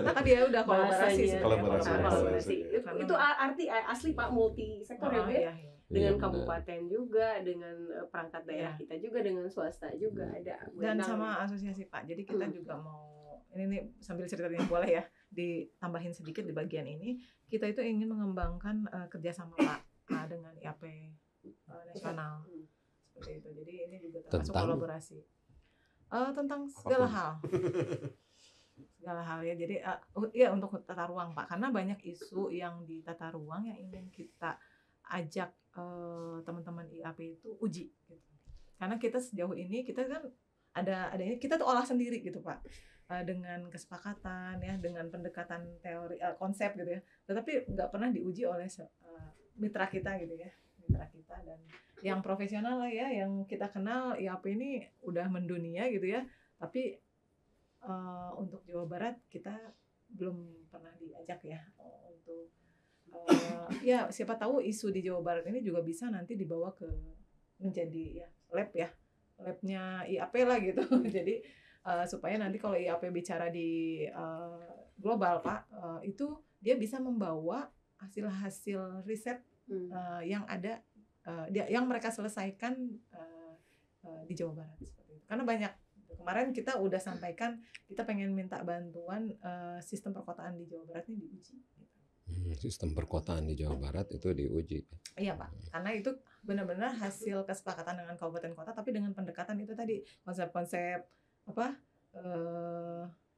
Tadi ya udah kolaborasi. Bahasanya. Kolaborasi. Kolaborasi. Karena- Itu arti asli Pak, multi sektor ya Bu ya? Iya. Dengan Iya, benar. kabupaten juga, dengan perangkat daerah Iya. kita juga, dengan swasta juga ada. Bu Dan Endang. sama asosiasi Pak. Jadi kita juga mau ini nih sambil ceritanya boleh ya ditambahin sedikit di bagian ini. Kita itu ingin mengembangkan kerjasama Pak dengan IAP nasional seperti itu. Jadi ini juga termasuk Tentang? kolaborasi tentang segala hal. Segala hal ya. Jadi ya untuk tata ruang Pak, karena banyak isu yang di tata ruang yang ingin kita ajak teman-teman IAP itu uji gitu. Karena kita sejauh ini kita kan adanya kita tuh olah sendiri gitu Pak, dengan kesepakatan ya, dengan pendekatan teori konsep gitu ya, tetapi nggak pernah diuji oleh mitra kita gitu ya, mitra kita dan yang profesional lah ya, yang kita kenal IAP ini udah mendunia gitu ya, tapi untuk Jawa Barat kita belum pernah diajak ya untuk ya siapa tahu isu di Jawa Barat ini juga bisa nanti dibawa ke menjadi ya labnya IAP lah gitu. Jadi supaya nanti kalau IAP bicara di global Pak, itu dia bisa membawa hasil-hasil riset yang ada yang mereka selesaikan di Jawa Barat seperti itu. Karena banyak kemarin kita udah sampaikan kita pengen minta bantuan sistem perkotaan di Jawa Barat ini diuji. Sistem perkotaan di Jawa Barat itu diuji. Iya Pak, karena itu benar-benar hasil kesepakatan dengan kabupaten kota, tapi dengan pendekatan itu tadi konsep-konsep apa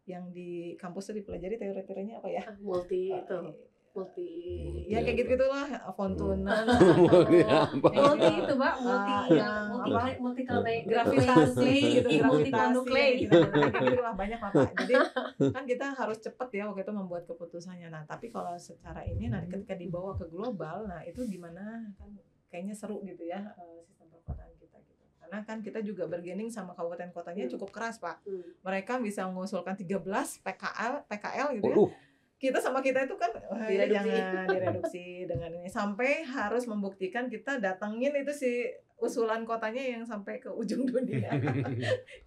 yang di kampus itu dipelajari teori-teorinya apa ya? Multi itu, multi. Ya kayak gitu-gitulah, Fontunan, Multi apa? Multi itu Pak, multi gravitasi gitu, multi gravitasi nuklei. gitu, lah banyak lah Pak. Jadi kan kita harus cepat ya waktu itu membuat keputusannya. Nah tapi kalau secara ini nanti ketika dibawa ke global, nah itu gimana kan kayaknya seru gitu ya sistem perkotaan kita gitu. Karena kan kita juga bergaining sama kabupaten kotanya cukup keras Pak. Mereka bisa mengusulkan 13 PKL gitu ya. Kita sama kita itu kan jangan direduksi dengan ini sampai harus membuktikan kita datengin itu si usulan kotanya yang sampai ke ujung dunia.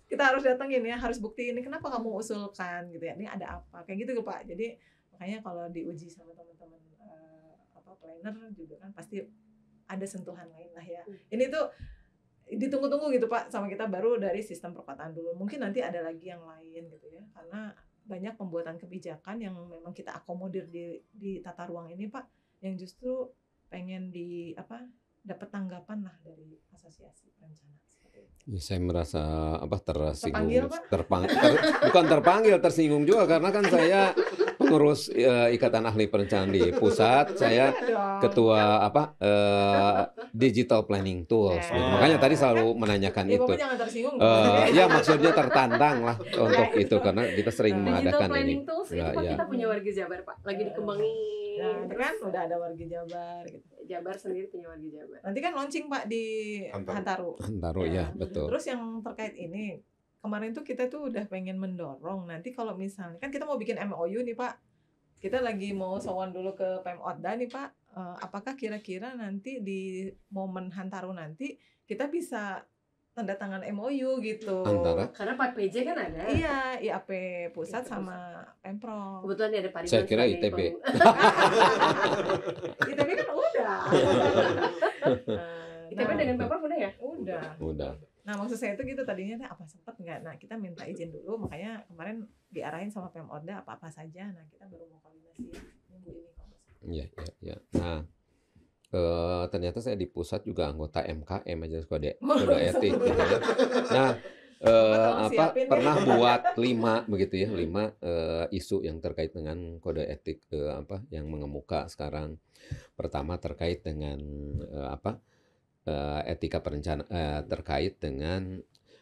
Kita harus datengin ya, harus buktiin ini kenapa kamu usulkan gitu ya, ini ada apa kayak gitu Pak. Jadi makanya kalau diuji sama teman-teman planner juga kan pasti ada sentuhan lain lah ya. Ini tuh ditunggu-tunggu gitu Pak sama kita, baru dari sistem perkotaan dulu. Mungkin nanti ada lagi yang lain gitu ya, karena banyak pembuatan kebijakan yang memang kita akomodir di tata ruang ini Pak, yang justru pengen dapat tanggapan lah dari asosiasi perencana seperti itu. Ya, saya merasa tersinggung. Terpanggil, Bukan terpanggil, tersinggung juga karena kan saya pengurus Ikatan Ahli Perencanaan di pusat, saya ketua Digital Planning Tools. Makanya tadi selalu menanyakan itu. Bapak jangan tersinggung. Ya maksudnya tertantang lah untuk itu karena kita sering mengadakan Digital Planning ini. Tools itu Pak, kita punya warga Jabar Pak, lagi dikembangin. Nah, kan udah ada warga Jabar gitu. Jabar sendiri punya warga Jabar. Nanti kan launching Pak di Hantaro. Hantaro ya, betul. Terus yang terkait ini, kemarin tuh kita tuh udah pengen mendorong nanti kalau misalnya kan kita mau bikin MOU nih Pak. Kita lagi mau sowan dulu ke Pemodda nih Pak. Apakah kira-kira nanti di momen Hantaro nanti kita bisa tanda tangan MOU gitu. Antara? Karena Pak PJ kan ada. Iya, IAP pusat sama Pemprov. Kebetulan ada Pak Ridwan. Saya kira ITB. ITB kan udah. ITB dengan Pemprov udah ya? Udah. Nah maksud saya itu gitu tadinya apa sempet nggak? Nah kita minta izin dulu, makanya kemarin diarahin sama Pemodda apa saja. Nah kita baru mau koordinasi minggu ini kalau nggak salah. Iya. Nah ternyata saya di pusat juga anggota MKM, Majelis Kode Oh, Kode Etik gitu ya. Nah, Bapak tolong siapin ya. pernah buat 5 begitu ya, 5 isu yang terkait dengan kode etik yang mengemuka sekarang. Pertama terkait dengan etika terkait dengan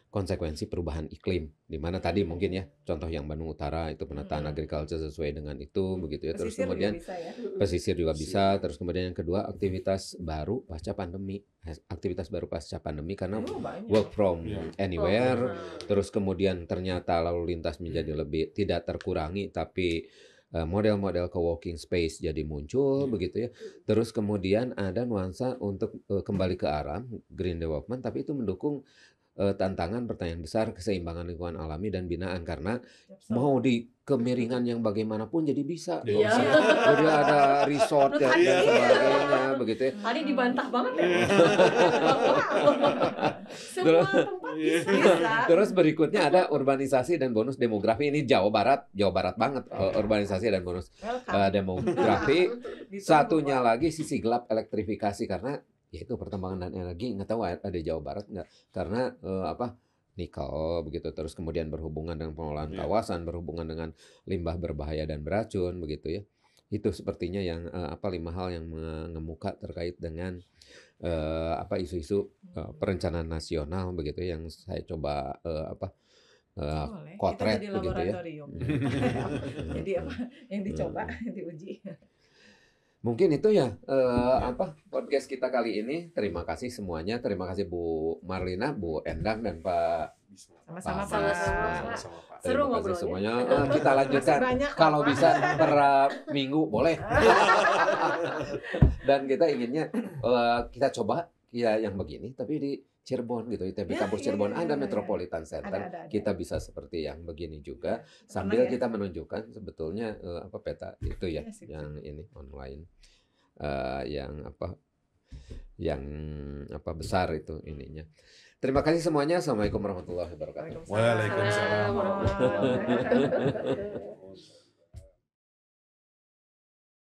konsekuensi perubahan iklim, di mana tadi mungkin ya contoh yang Bandung Utara itu penataan agriculture sesuai dengan itu begitu ya. Terus Pesisir juga kemudian bisa ya. pesisir juga bisa. Terus kemudian yang kedua aktivitas baru pasca pandemi, karena Banyak. work from Iya. anywhere. Terus kemudian ternyata lalu lintas menjadi lebih tidak terkurangi, tapi model-model co-working space jadi muncul begitu ya. Terus kemudian ada nuansa untuk kembali ke arah green development, tapi itu mendukung tantangan pertanyaan besar keseimbangan lingkungan alami dan binaan, karena mau di kemiringan yang bagaimanapun jadi bisa. Iya. Jadi ada resort dan sebagainya begitu ya. Tadi dibantah banget ya. Semua Terus- tempat bisa. Terus berikutnya ada urbanisasi dan bonus demografi. Ini Jawa Barat banget urbanisasi dan bonus Welcome. demografi. Ditunggu, Satunya Pak. lagi sisi gelap elektrifikasi, karena yaitu pertambangan dan energi, nggak tahu ada di Jawa Barat nggak, karena nikel begitu. Terus kemudian berhubungan dengan pengelolaan Iya. kawasan, berhubungan dengan limbah berbahaya dan beracun begitu ya. Itu sepertinya yang 5 hal yang mengemuka terkait dengan isu-isu perencanaan nasional begitu yang saya coba Boleh. Kita potret jadi begitu ya. laboratorium. Jadi apa yang dicoba, diuji. Mungkin itu ya podcast kita kali ini. Terima kasih semuanya. Terima kasih Bu Marlina, Bu Endang, dan Pak. Sama-sama, Pak. Sama-sama. Sama-sama, Pak. Seru Terima kasih ngobrolnya. semuanya. Kita lanjutkan Masih banyak, kalau Pak. bisa per minggu boleh. Dan kita inginnya kita coba ya yang begini, tapi di Cirebon gitu, ITB Ya, Kampus ya, Cirebon ya, ada ya, Metropolitan Center. Ada. Kita bisa seperti yang begini juga, Pernah sambil ya? kita menunjukkan sebetulnya peta itu ya, Iya, sip. yang ini online, yang besar itu ininya. Terima kasih semuanya. Assalamualaikum warahmatullahi wabarakatuh. Waalaikumsalam. Waalaikumsalam warahmatullahi wabarakatuh.